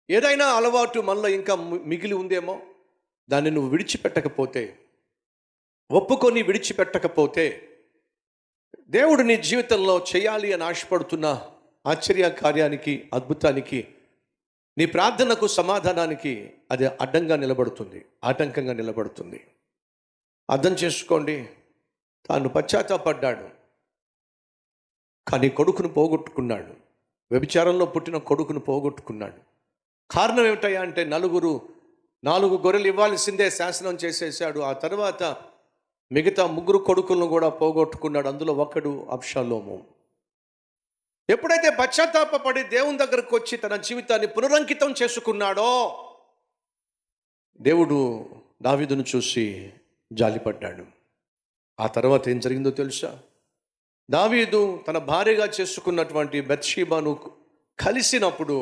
ఏదైనా అలవాటు మనలో ఇంకా మిగిలి ఉందేమో, దాన్ని నువ్వు విడిచిపెట్టకపోతే, ఒప్పుకొని విడిచిపెట్టకపోతే, దేవుడు నీ జీవితంలో చేయాలి అని ఆశపడుతున్న ఆశ్చర్య కార్యానికి, అద్భుతానికి, నీ ప్రార్థనకు, సమాధానానికి అది అడ్డంగా నిలబడుతుంది, ఆటంకంగా నిలబడుతుంది. అర్థం చేసుకోండి. తాను పశ్చాత్తాపడ్డాడు, కానీ కొడుకును పోగొట్టుకున్నాడు. వ్యభిచారంలో పుట్టిన కొడుకును పోగొట్టుకున్నాడు. కారణం ఏమిటయ్యా అంటే, 4 గొర్రెలు ఇవ్వాల్సిందే శాసనం చేసేసాడు. ఆ తర్వాత మిగతా 3 కొడుకులను కూడా పోగొట్టుకున్నాడు. అందులో ఒకడు అబ్షాలోము. ఎప్పుడైతే పశ్చాత్తాపపడి దేవుని దగ్గరకు వచ్చి తన జీవితాన్ని పునరంకితం చేసుకున్నాడో, దేవుడు దావీదును చూసి జాలిపడ్డాడు. ఆ తర్వాత ఏం జరిగిందో తెలుసా? దావీదు తన భార్యగా చేసుకున్నటువంటి బత్షెబను కలిసినప్పుడు